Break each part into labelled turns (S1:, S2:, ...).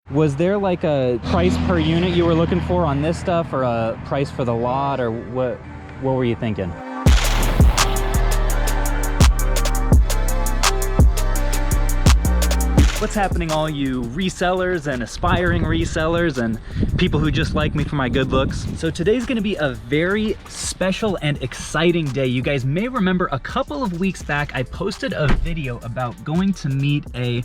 S1: Was there like a price per unit you were looking for on this stuff, or a price for the lot, or what were you thinking? What's happening, all you resellers and aspiring resellers and people who just like me for my good looks? So today's gonna be a very special and exciting day. You guys may remember a couple of weeks back, I posted a video about going to meet a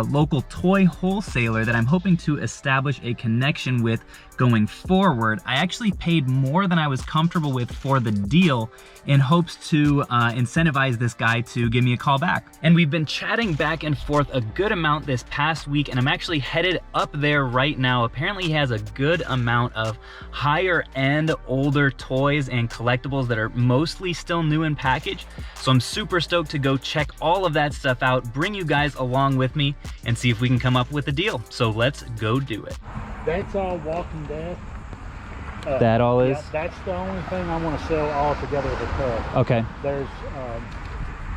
S1: local toy wholesaler that I'm hoping to establish a connection with going forward. I actually paid more than I was comfortable with for the deal in hopes to incentivize this guy to give me a call back. And we've been chatting back and forth a good amount this past week, and I'm actually headed up there right now. Apparently he has a good amount of higher end older toys and collectibles that are mostly still new in package. So I'm super stoked to go check all of that stuff out, bring you guys along with me, and see if we can come up with a deal. So let's go do it.
S2: That's all Walking Dead.
S1: That all is?
S2: Yeah, that's the only thing I want to sell all together as a tub.
S1: Okay.
S2: There's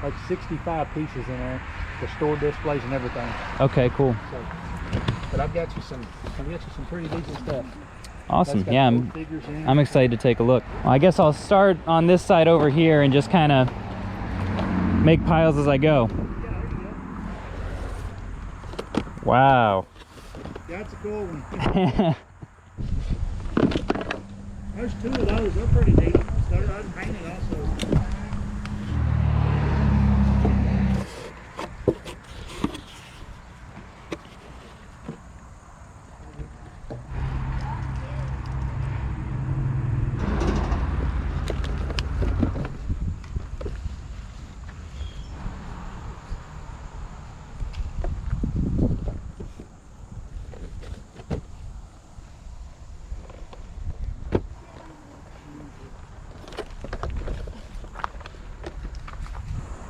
S2: like 65 pieces in there, the store displays and everything.
S1: Okay, cool.
S2: So, but I've got you some pretty decent stuff.
S1: Awesome. Yeah, I'm excited to take a look. Well, I guess I'll start on this side over here and just kind of make piles as I go.
S2: Yeah, there you go.
S1: Wow.
S2: That's a cool one. There's two of those. They're pretty neat. They're unpainted also.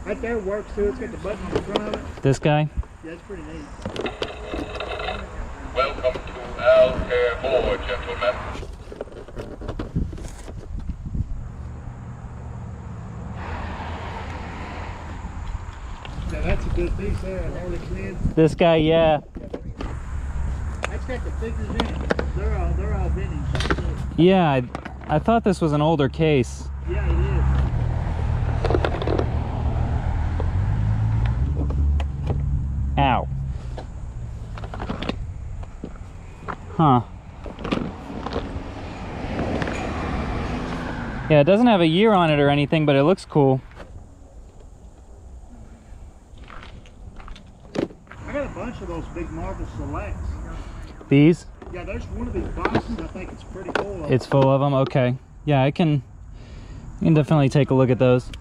S2: Right there works too. It's got the button on the front of it.
S1: This guy?
S2: Yeah, it's pretty neat.
S3: Welcome to Al Air Board, gentlemen.
S2: Yeah, that's a good piece there, an early kid.
S1: This guy, yeah.
S2: That's got the figures in it. They're all vintage.
S1: Yeah, I thought this was an older case.
S2: Yeah, it is.
S1: Ow. Huh. Yeah, it doesn't have a year on it or anything, but it looks cool.
S2: I got a bunch of those big Marvel Selects.
S1: These?
S2: Yeah, there's one of these boxes. I think it's pretty full of.
S1: It's full of them? Okay. Yeah, I can definitely take a look at those.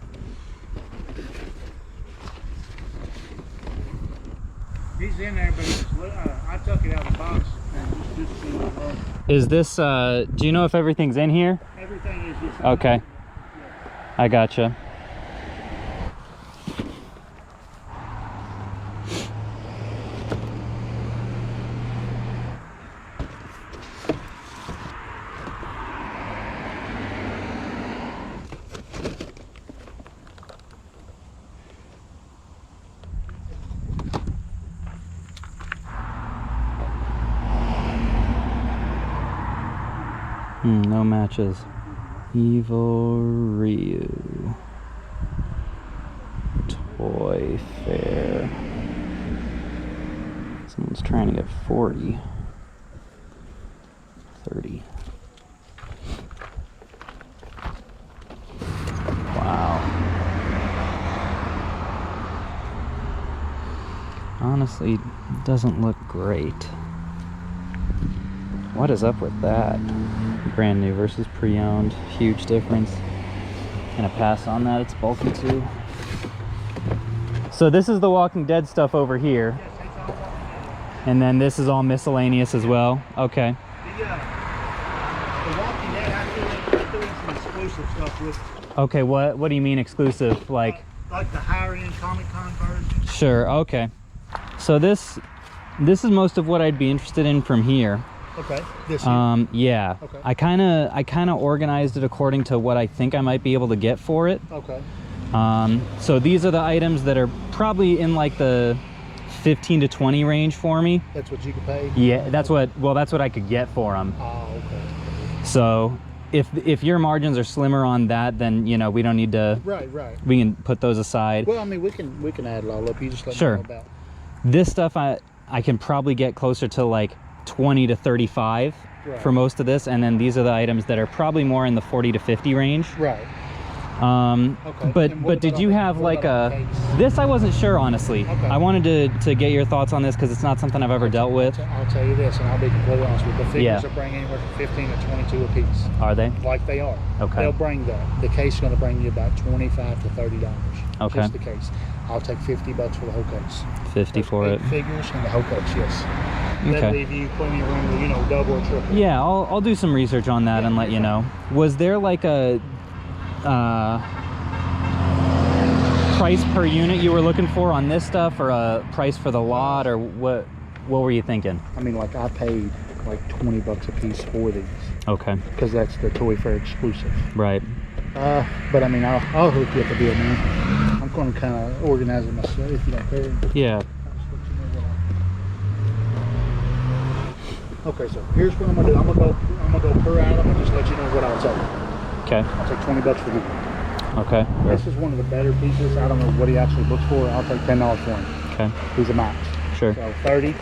S2: He's in there, but I took it out of the box and just see what it was.
S1: Is this, do you know if everything's in here?
S2: Everything is just.
S1: Okay.
S2: Yeah.
S1: I gotcha. No matches. Evil Ryu. Toy Fair. Someone's trying to get 40. 30. Wow. Honestly, doesn't look great. What is up with that? Brand new versus pre-owned, huge difference. Gonna pass on that, it's bulky too. So this is the Walking Dead stuff over here.
S2: Yes, it's all Walking Dead.
S1: And then this is all miscellaneous as well. Okay.
S2: The Walking Dead, I'm doing some exclusive stuff with it.
S1: Okay, what do you mean exclusive? Like
S2: the higher end Comic Con version.
S1: Sure, okay. So this is most of what I'd be interested in from here.
S2: Okay. This year.
S1: Yeah.
S2: Okay.
S1: I kind of organized it according to what I think I might be able to get for it.
S2: Okay.
S1: So these are the items that are probably in like the 15 to 20 range for me.
S2: That's what you could pay?
S1: Yeah, that's what I could get for them.
S2: Oh, okay.
S1: So if your margins are slimmer on that, then you know we don't need to.
S2: Right.
S1: We can put those aside.
S2: Well, I mean, we can add it all up. You just let me
S1: Sure.
S2: know about.
S1: This stuff I can probably get closer to like 20 to 35 for most of this, and then these are the items that are probably more in the 40 to 50 range.
S2: Right.
S1: Okay. But did you have like this? I wasn't sure, honestly.
S2: Okay.
S1: I wanted to get your thoughts on this because it's not something I've ever dealt with.
S2: I'll tell you this, and I'll be completely honest with you. The figures
S1: Yeah.
S2: will bring anywhere from 15 to 22 a piece.
S1: Are they?
S2: Like they are.
S1: Okay.
S2: They'll bring that. The case is going to bring you about $25 to $30.
S1: Okay.
S2: Just the case. I'll take $50 for the whole case.
S1: 50 for
S2: Eight
S1: it.
S2: figures and the whole case, yes.
S1: Okay.
S2: That'll leave you plenty of room to, you know, double or triple.
S1: Yeah, I'll do some research on that and let you know. Was there like a price per unit you were looking for on this stuff, or a price for the lot, or what were you thinking?
S2: I mean, like I paid like $20 a piece for these.
S1: Okay.
S2: Because that's the Toy Fair exclusive.
S1: Right.
S2: But I mean, I'll hook you up a deal, man. I'm going to kind of organize it myself if you don't care.
S1: Yeah.
S2: Okay, so here's what I'm gonna do. I'm gonna go per item and just let you know what I'll take.
S1: Okay.
S2: I'll take $20 for him.
S1: Okay.
S2: This is one of the better pieces. I don't know what he actually looks for. I'll take $10 for him.
S1: Okay.
S2: He's a max.
S1: Sure.
S2: So 30.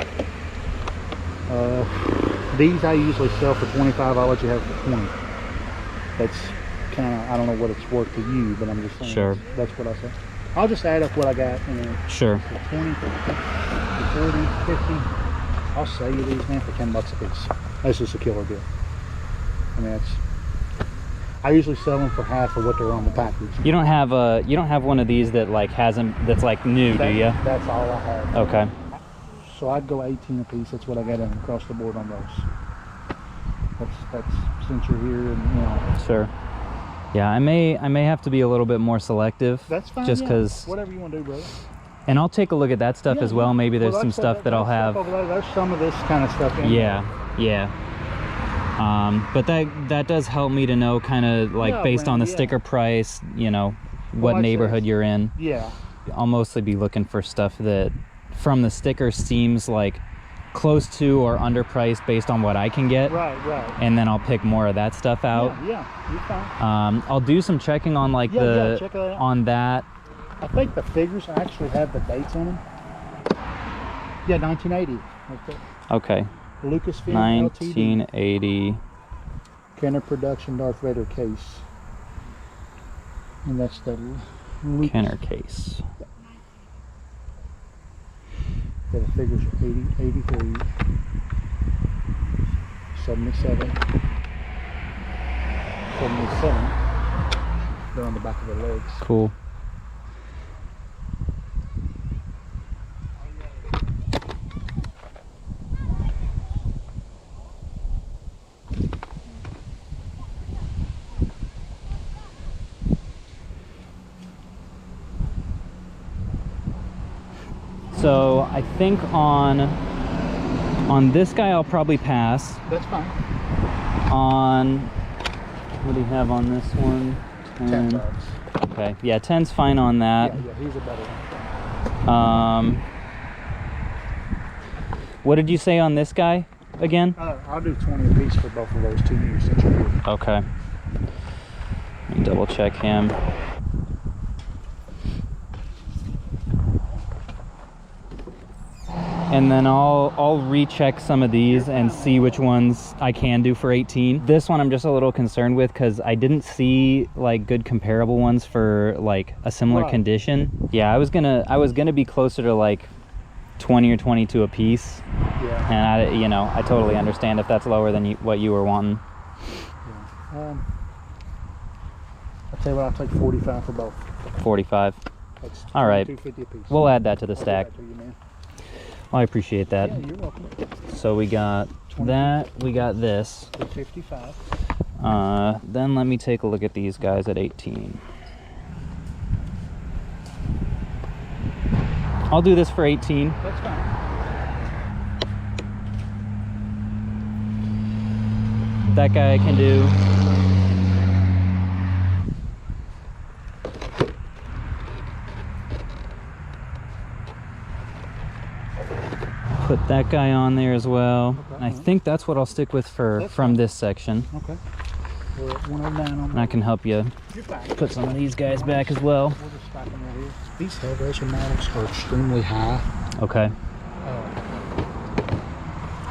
S2: These I usually sell for 25. I'll let you have it for 20. That's kind of, I don't know what it's worth to you, but I'm just saying.
S1: Sure.
S2: That's what I say. I'll just add up what I got and then.
S1: Sure.
S2: So 20, 40, 50. I'll sell you these, man, for $10 a piece. That's just a killer deal. I mean, I usually sell them for half of what they're on the package.
S1: You don't have one of these that like that's like new, do you?
S2: That's all I have.
S1: Okay.
S2: So I'd go 18 a piece. That's what I got in across the board on those. That's since you're here and you know.
S1: Sure. Yeah, I may have to be a little bit more selective.
S2: That's fine.
S1: Just
S2: yeah.
S1: because.
S2: Whatever you want to do, brother.
S1: And I'll take a look at that stuff as well. Maybe there's some
S2: that's
S1: stuff that I'll have.
S2: Over there. There's some of this kind of stuff in
S1: Yeah. But that does help me to know kind of like based on the sticker price, you know, what neighborhood you're in.
S2: Yeah.
S1: I'll mostly be looking for stuff that from the sticker seems like close to or underpriced based on what I can get.
S2: Right.
S1: And then I'll pick more of that stuff out.
S2: Yeah, you're fine.
S1: I'll do some checking on like
S2: check that out.
S1: on that.
S2: I think the figures actually have the dates on them. Yeah, 1980.
S1: Okay.
S2: Lucasfilm
S1: 1980.
S2: Kenner Production Darth Vader case. And that's the
S1: Kenner case.
S2: Yeah, the figures are 80, 83, 77, 77. They're on the back of the legs.
S1: Cool. So I think on this guy I'll probably pass.
S2: That's fine.
S1: On what do you have on this one?
S2: 10 bucks.
S1: Okay, yeah, 10's fine on that.
S2: Yeah, he's a better one.
S1: What did you say on this guy again?
S2: I'll do 20 a piece for both of those 2 years since you're here.
S1: Okay. Let me double check him. And then I'll recheck some of these and see which ones I can do for 18. This one I'm just a little concerned with because I didn't see like good comparable ones for like a similar condition. Yeah, I was gonna be closer to like 20 or 22 a piece.
S2: Yeah.
S1: And I totally understand if that's lower than what you were wanting.
S2: Yeah. I'll tell you what, I'll take 45 for both.
S1: 45.
S2: That's
S1: all right.
S2: $2.50 a piece.
S1: We'll add that to the stack.
S2: To you, man.
S1: Well, I appreciate that.
S2: Yeah, you're welcome.
S1: So we got that, we got this.
S2: 55.
S1: Then let me take a look at these guys at 18. I'll do this for 18.
S2: That's fine.
S1: That guy I can do. that guy on there as well.
S2: Okay.
S1: I think that's what I'll stick with for
S2: That's
S1: from
S2: fine.
S1: this section.
S2: Okay. We're at 109 on
S1: And I can help you
S2: You're fine.
S1: put some of these guys back as well.
S2: We'll just stack them right here. These Hellraiser models are extremely high.
S1: Okay.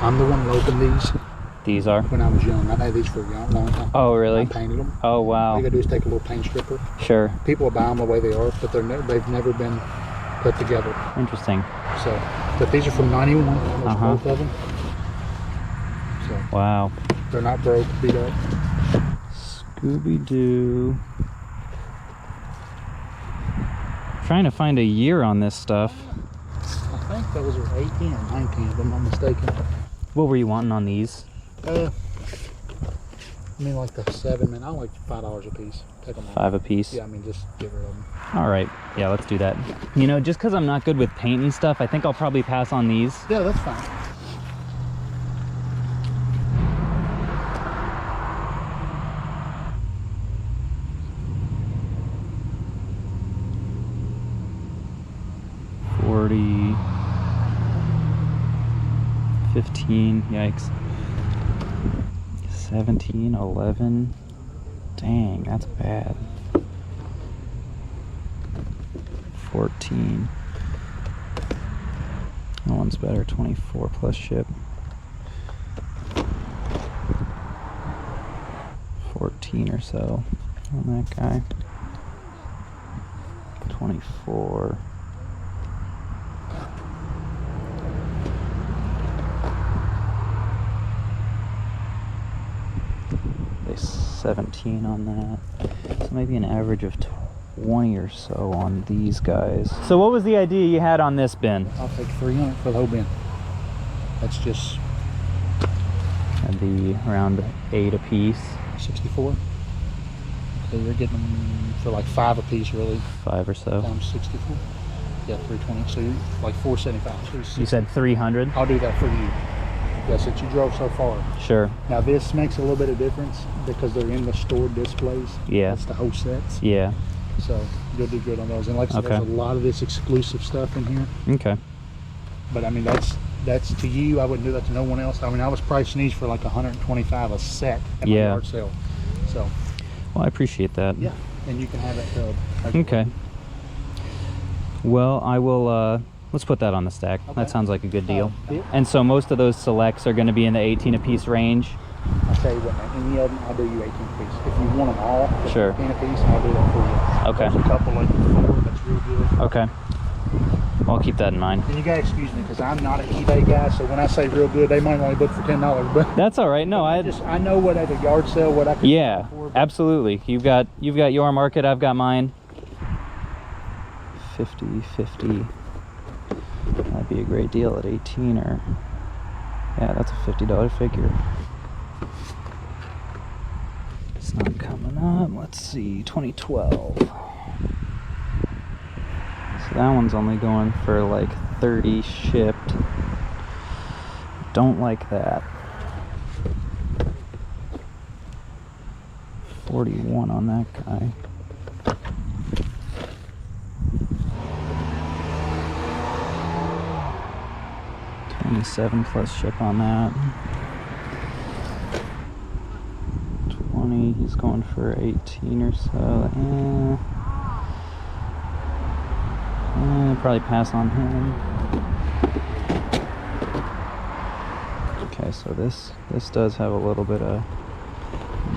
S2: I'm the one that opened these
S1: These are.
S2: when I was young. I've had these for a long time.
S1: Oh, really?
S2: I painted them.
S1: Oh,
S2: All
S1: wow.
S2: you gotta do is take a little paint stripper.
S1: Sure.
S2: People will buy them the way they are, but they've never been put together.
S1: Interesting.
S2: So, but these are from '91. Almost both of them. So
S1: Wow.
S2: they're not broke, beat up.
S1: Scooby-Doo. Trying to find a year on this stuff.
S2: I think those are 18 or 19, if I'm not mistaken.
S1: What were you wanting on these?
S2: I mean, like the 7, man. I like $5 a piece. Take them all.
S1: 5 a piece?
S2: Yeah, I mean, just get rid of them.
S1: All right. Yeah, let's do that. You know, just because I'm not good with paint and stuff, I think I'll probably pass on these.
S2: Yeah, that's fine.
S1: $40, $15, yikes. 17, 11. Dang, that's bad. 14. That one's better, 24 plus ship. 14 or so on that guy. 24. They 17 on that. So maybe an average of 20 or so on these guys. So what was the idea you had on this bin?
S2: I'll take 300 for the whole bin. That's just
S1: That'd be around 8 a piece.
S2: 64. So you're getting them for like 5 a piece, really.
S1: 5 or so.
S2: Times 64. Yeah, 320. So you're like 475. So
S1: You said 300?
S2: I'll do that for you. Yes, since you drove so far.
S1: Sure.
S2: Now this makes a little bit of difference because they're in the stored displays.
S1: Yeah.
S2: That's the whole sets.
S1: Yeah.
S2: So you'll do good on those. And like I said,
S1: Okay.
S2: there's a lot of this exclusive stuff in here.
S1: Okay.
S2: But I mean, that's to you. I wouldn't do that to no one else. I mean, I was pricing these for like 125 a set at my
S1: Yeah.
S2: yard sale. So
S1: Well, I appreciate that.
S2: yeah, and you can have that tub.
S1: Okay. Well, I will, let's put that on the stack.
S2: Okay.
S1: That sounds like a good deal.
S2: Deal.
S1: And so most of those selects are going to be in the 18 a piece range.
S2: I'll tell you what, man. Any of them, I'll do you 18 a piece. If you want them all, for
S1: Sure.
S2: 18 a piece, I'll do that for you.
S1: Okay.
S2: There's a couple like 4 that's real good.
S1: Okay. I'll keep that in mind.
S2: And you gotta excuse me because I'm not an eBay guy, so when I say real good, they might only book for $10. But
S1: That's all right. No,
S2: I know what at a yard sale what I can
S1: yeah,
S2: sell for. But
S1: absolutely. You've got your market, I've got mine. 50, 50. That'd be a great deal at 18 or yeah, that's a $50 figure. It's not coming up. Let's see, 2012. So that one's only going for like 30 shipped. Don't like that. 41 on that guy. $27 plus ship on that. 20, he's going for 18 or so. Probably pass on him. Okay, so this does have a little bit of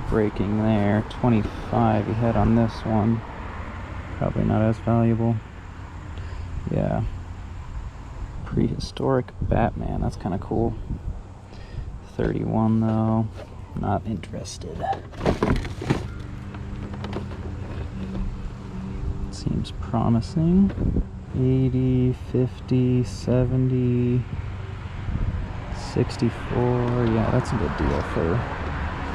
S1: breaking there. 25 he had on this one. Probably not as valuable. Yeah. Prehistoric Batman, that's kind of cool. 31 though, not interested. Seems promising. 80, 50, 70, 64, yeah, that's a good deal for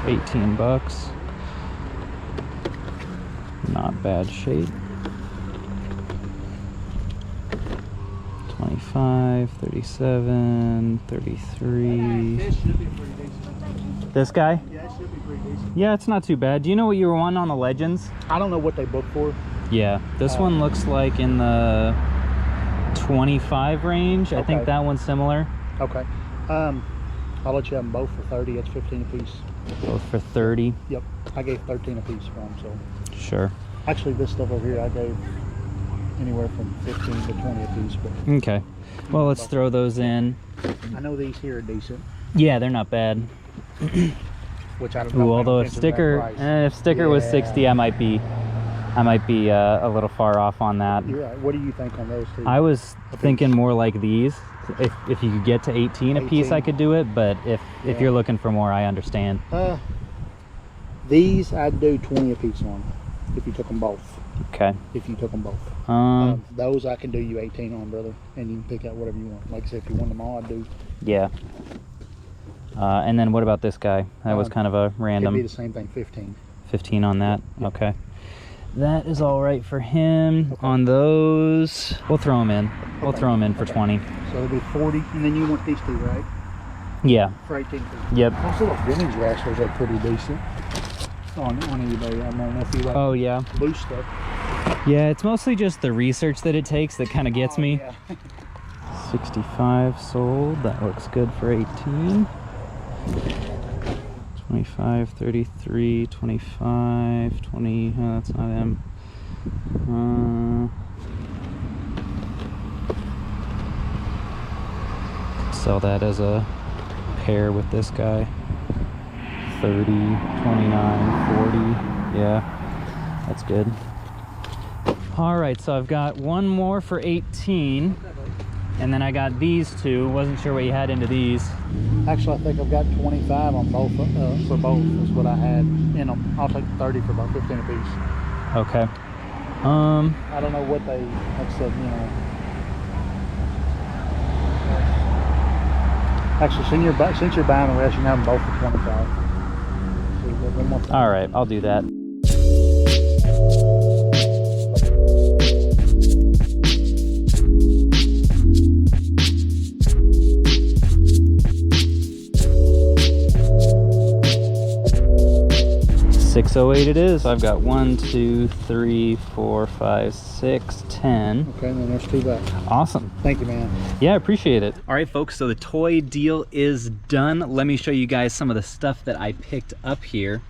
S1: 18 bucks. Not bad shape. 25, 37, 33.
S2: This should be pretty decent.
S1: This guy?
S2: Yeah, it should be pretty decent.
S1: Yeah, it's not too bad. Do you know what you were wanting on the Legends?
S2: I don't know what they book for.
S1: Yeah, this one looks like in the 25 range. I think
S2: Okay.
S1: that one's similar.
S2: Okay. I'll let you have them both for 30. It's 15 a piece.
S1: Both for 30.
S2: Yep. I gave 13 a piece for them. So
S1: Sure.
S2: actually, this stuff over here I gave anywhere from 15 to 20 a piece. But
S1: Okay. Well, let's throw those in.
S2: I know these here are decent.
S1: Yeah, they're not bad.
S2: Which I don't
S1: Ooh,
S2: know.
S1: although if sticker was 60, I might be a little far off on that.
S2: You're right. What do you think on those two?
S1: I was thinking more like these. If you could get to 18 a piece, I could do it. But if you're looking for more, I understand.
S2: These I'd do 20 a piece on if you took them both.
S1: Okay.
S2: If you took them both. Those I can do you 18 on, brother, and you can pick out whatever you want. Like I said, if you want them all, I'd do.
S1: Yeah. And then what about this guy? That was kind of a random.
S2: It'd be the same thing, 15.
S1: 15 on that.
S2: Yeah.
S1: Okay. That is all right for him. Okay. On those, we'll throw them in. We'll throw them in for 20.
S2: So it'll be 40, and then you want these two, right?
S1: Yeah.
S2: For 18.
S1: Yep.
S2: Those little vintage wrestlers are pretty decent on eBay. I don't know if you like loose stuff.
S1: Yeah, it's mostly just the research that it takes that kind of gets me.
S2: Yeah.
S1: 65 sold. That looks good for 18. 25, 33, 25, 20. Oh, that's not him. Sell that as a pair with this guy. 30, 29, 40. Yeah, that's good. All right, so I've got one more for 18. And then I got these two. Wasn't sure what you had into these.
S2: Actually, I think I've got 25 on both. For both is what I had in them. I'll take 30 for about 15 a piece.
S1: Okay.
S2: I don't know what they, like I said, you know. Actually, since you're buying the rest, you can have them both for 25.
S1: All right, I'll do that. $608 it is. I've got 1, 2, 3, 4, 5, 6, 10.
S2: Okay, then there's two back.
S1: Awesome.
S2: Thank you, man.
S1: Yeah, I appreciate it. All right, folks, so the toy deal is done. Let me show you guys some of the stuff that I picked up here.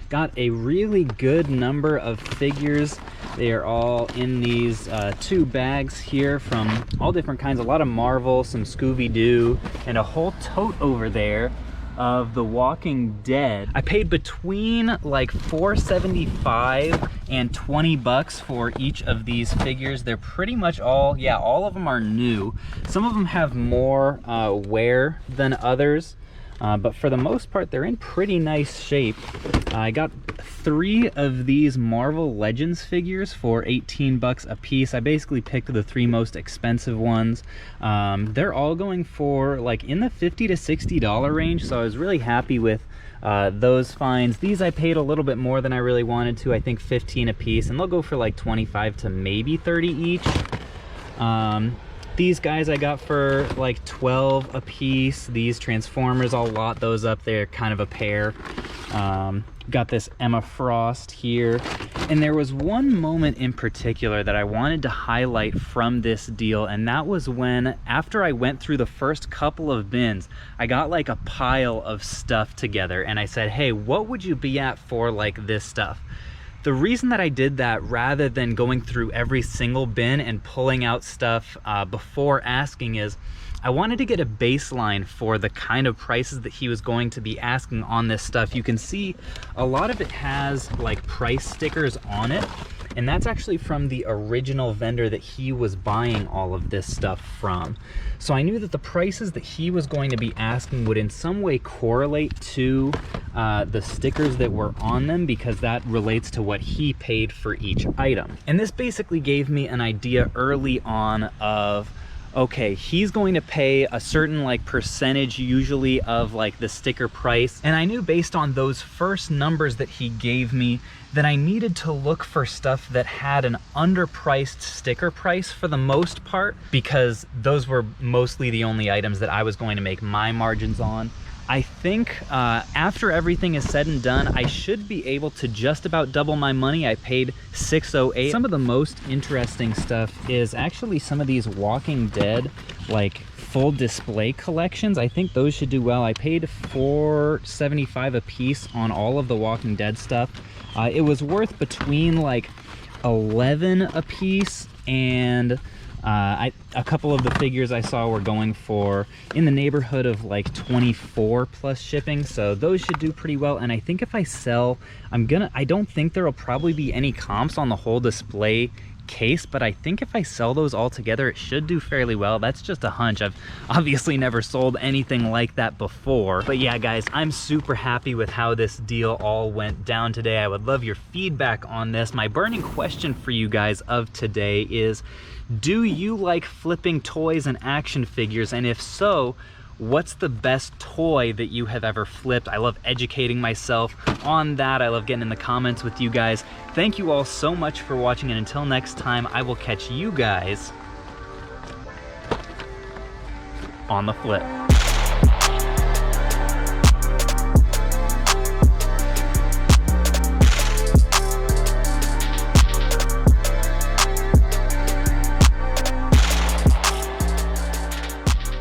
S1: Got a really good number of figures. They are all in these two bags here from all different kinds. A lot of Marvel, some Scooby-Doo, and a whole tote over there of The Walking Dead. I paid between like $4.75 and 20 bucks for each of these figures. They're pretty much all of them are new. Some of them have more wear than others, but for the most part they're in pretty nice shape. I got 3 of these Marvel Legends figures for 18 bucks a piece. I basically picked the 3 most expensive ones. They're all going for like in the $50 to $60 range, so I was really happy with those finds. These I paid a little bit more than I really wanted to. I think 15 a piece, and they'll go for like 25 to maybe 30 each. These guys I got for like 12 a piece. These Transformers, I'll lot those up there, kind of a pair. Got this Emma Frost here. And there was one moment in particular that I wanted to highlight from this deal, and that was when, after I went through the first couple of bins, I got like a pile of stuff together, and I said, hey, what would you be at for like this stuff? The reason that I did that, rather than going through every single bin and pulling out stuff before asking, is I wanted to get a baseline for the kind of prices that he was going to be asking on this stuff. You can see a lot of it has like price stickers on it, and that's actually from the original vendor that he was buying all of this stuff from. So I knew that the prices that he was going to be asking would in some way correlate to the stickers that were on them, because that relates to what he paid for each item. And this basically gave me an idea early on of, okay, he's going to pay a certain like percentage usually of like the sticker price. And I knew based on those first numbers that he gave me that I needed to look for stuff that had an underpriced sticker price for the most part, because those were mostly the only items that I was going to make my margins on. I think after everything is said and done, I should be able to just about double my money. I paid $608. Some of the most interesting stuff is actually some of these Walking Dead, like full display collections. I think those should do well. I paid $4.75 a piece on all of the Walking Dead stuff. It was worth between like $11 a piece, and a couple of the figures I saw were going for in the neighborhood of like $24 plus shipping, so those should do pretty well. And I think if I sell, I don't think there'll probably be any comps on the whole display case, but I think if I sell those all together, it should do fairly well. That's just a hunch. I've obviously never sold anything like that before. But yeah, guys, I'm super happy with how this deal all went down today. I would love your feedback on this. My burning question for you guys of today is, do you like flipping toys and action figures? And if so, what's the best toy that you have ever flipped? I love educating myself on that. I love getting in the comments with you guys. Thank you all so much for watching, and until next time, I will catch you guys on the flip.